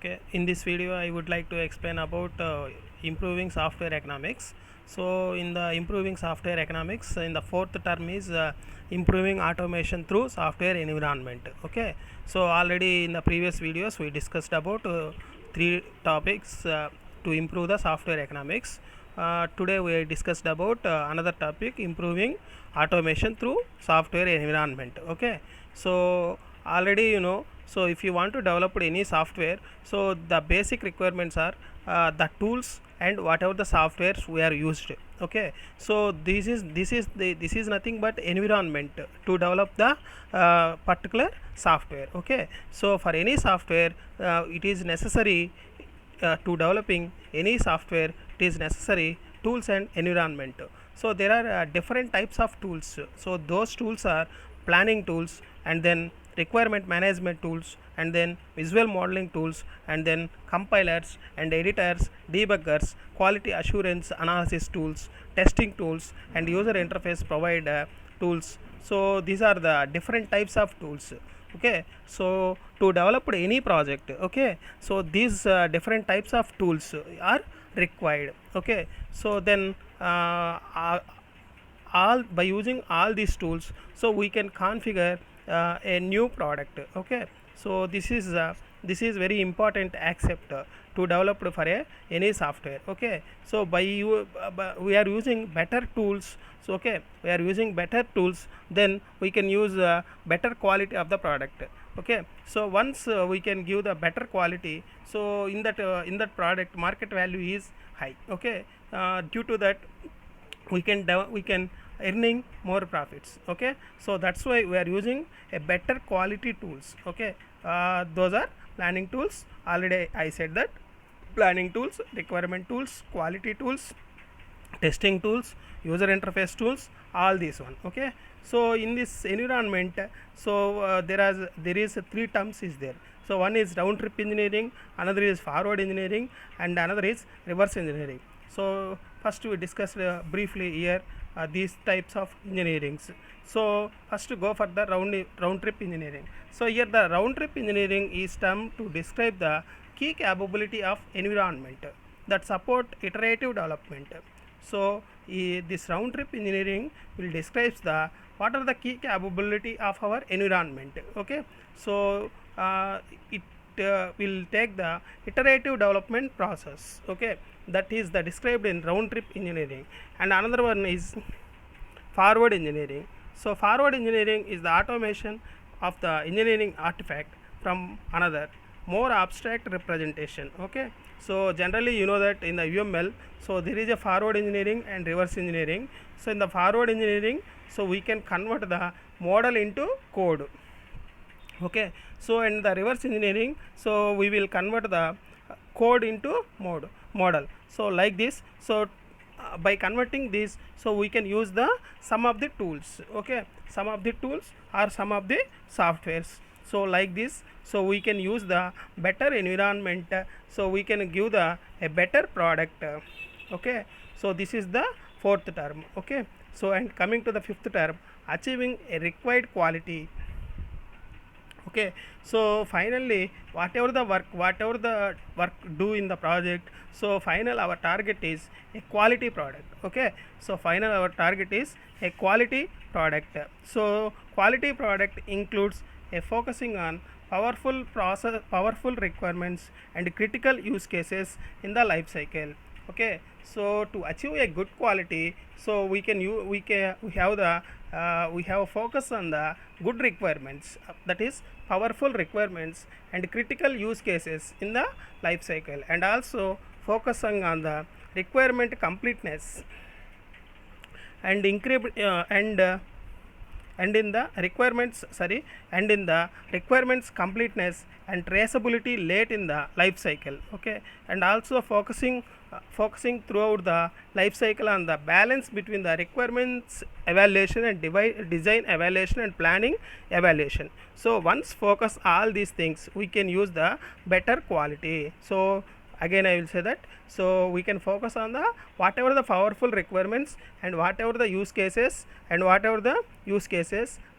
Okay, in this video I would like to explain about improving software economics. So in the improving software economics, in the fourth term is improving automation through software environment. Okay, so already in the previous videos we discussed about three topics to improve the software economics. Today we discussed about another topic, improving automation through software environment. Okay, so already so if you want to develop any software, so the basic requirements are the tools and whatever the softwares we are used. Okay, so this is nothing but environment to develop the particular software. Okay, so for any software it is necessary to developing any software, it is necessary tools and environment. So there are different types of tools. So those tools are planning tools, and then requirement management tools, and then visual modeling tools, and then compilers and editors, debuggers, quality assurance analysis tools, testing tools, and user interface provider tools. So these are the different types of tools. Okay, so to develop any project, okay, so these different types of tools are required. Okay, so then all by using all these tools, so we can configure a new product. Okay, so this is very important aspect to develop for any software. Okay, so we are using better tools. So okay, we are using better tools, then we can use better quality of the product. Okay, so once we can give the better quality, so in that product market value is high. Okay, due to that we can earning more profits. Okay, so that's why we are using a better quality tools. Okay, those are planning tools. Already I said that planning tools, requirement tools, quality tools, testing tools, user interface tools, all these one. Okay, so in this environment, so there is three terms is there. So one is round trip engineering, another is forward engineering, and another is reverse engineering. So first we discussed briefly here these types of engineerings. So first to go for the round trip engineering. So here the round trip engineering is termed to describe the key capability of environment that support iterative development. So this round trip engineering will describe the what are the key capability of our environment. Okay, so it will take the iterative development process. Okay, that is the described in round trip engineering. And another one is forward engineering. So forward engineering is the automation of the engineering artifact from another more abstract representation. Okay, so generally you know that in the UML, so there is a forward engineering and reverse engineering. So in the forward engineering, so we can convert the model into code. Okay, so in the reverse engineering, so we will convert the code into model. So like this, so by converting this, so we can use the some of the tools. Okay, some of the tools or some of the softwares. So like this, so we can use the better environment, so we can give the a better product. Okay, so this is the fourth term. Okay, so and coming to the fifth term, achieving a required quality. Okay, so finally whatever the work do in the project, so final our target is a quality product. Okay, so final our target is a quality product. So quality product includes a focusing on powerful requirements and critical use cases in the life cycle. Okay, so to achieve a good quality, so we have a focus on the good requirements, that is powerful requirements and critical use cases in the life cycle, and also focusing on the requirement completeness and and in the requirements completeness and traceability late in the life cycle. Okay, and also focusing throughout the life cycle on the balance between the requirements evaluation and design evaluation and planning evaluation. So once focus all these things, we can use the better quality. So again I will say that, so we can focus on the whatever the powerful requirements and whatever the use cases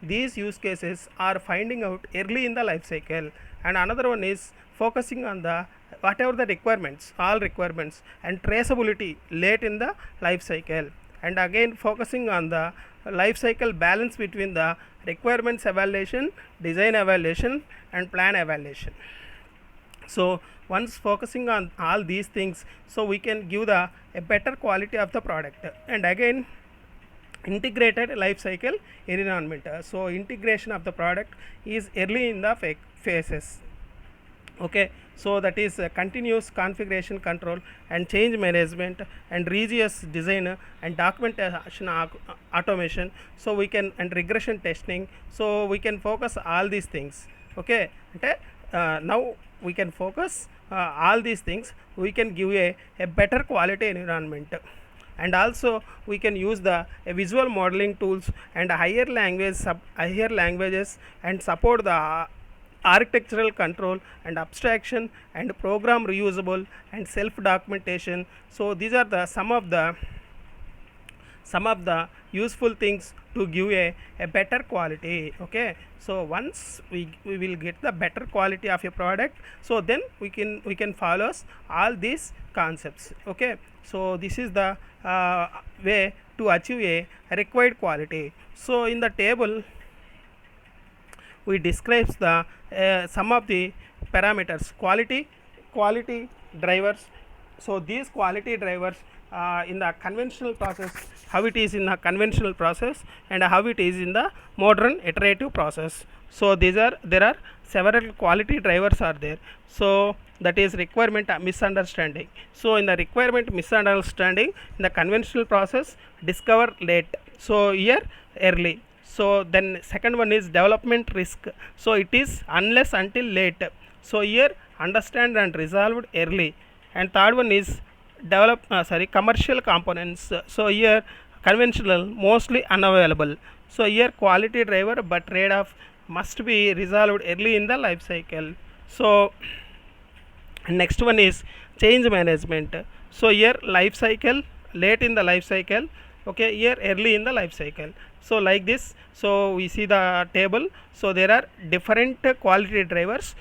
these use cases are finding out early in the life cycle. And another one is focusing on the whatever the requirements, all requirements, and traceability late in the life cycle, and again focusing on the life cycle balance between the requirements evaluation, design evaluation, and plan evaluation. So once focusing on all these things, so we can give the a better quality of the product. And again integrated life cycle environment. So integration of the product is early in the phases. Okay, so that is continuous configuration control and change management and rigorous design and documentation automation, so we can, and regression testing, so we can focus all these things. Okay, now we can focus all these things, we can give a better quality environment. And also we can use the visual modeling tools and higher languages and support the architectural control and abstraction and program reusable and self documentation. So these are the some of the useful things to give a better quality. Okay, so once we will get the better quality of a product, so then we can follow all these concepts. Okay, so this is the way to achieve a required quality. So in the table we describes the some of the parameters, quality drivers. So these quality drivers in the conventional process, how it is in the conventional process and how it is in the modern iterative process. So there are several quality drivers are there. So that is requirement misunderstanding. So in the requirement misunderstanding, in the conventional process discover late, so here early. So then second one is development risk, so it is unless until late, so here understand and resolved early. And third one is commercial components, so here conventional mostly unavailable, so here quality driver but trade off must be resolved early in the life cycle. So next one is change management, so here life cycle late in the life cycle, okay, here early in the life cycle. So like this, so we see the table, so there are different quality drivers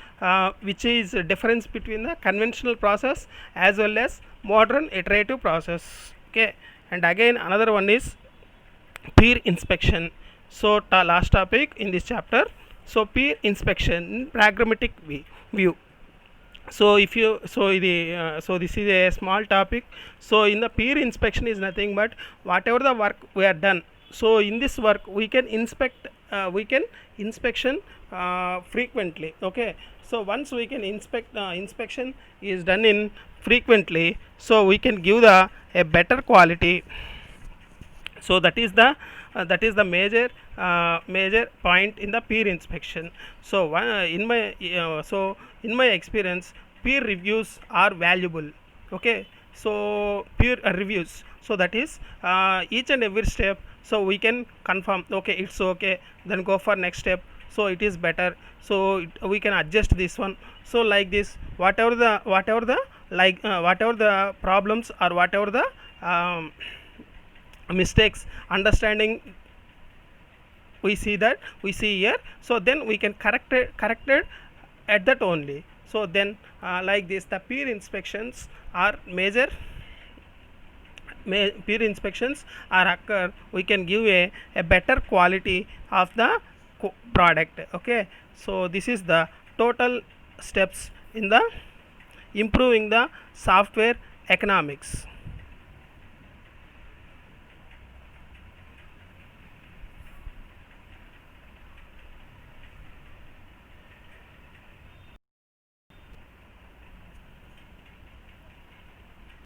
which is difference between the conventional process as well as modern iterative process. Okay, and again another one is peer inspection. So last topic in this chapter, so peer inspection pragmatic view. So if you so this is a small topic. So in the peer inspection is nothing but whatever the work we are done, so in this work we can inspection frequently. Okay, so once we can inspection is done in frequently, so we can give the a better quality. So that is the major point in the peer inspection. So in my experience, peer reviews are valuable. Okay, so peer reviews, so that is each and every step, so we can confirm, okay, it's okay, then go for next step, so it is better, so we can adjust this one. So like this, whatever the problems or whatever the mistakes understanding we see here, so then we can correct it at that only. So then like this, the peer inspections are peer inspections are occur, we can give a better quality of the product. Okay, so this is the total steps in the improving the software economics.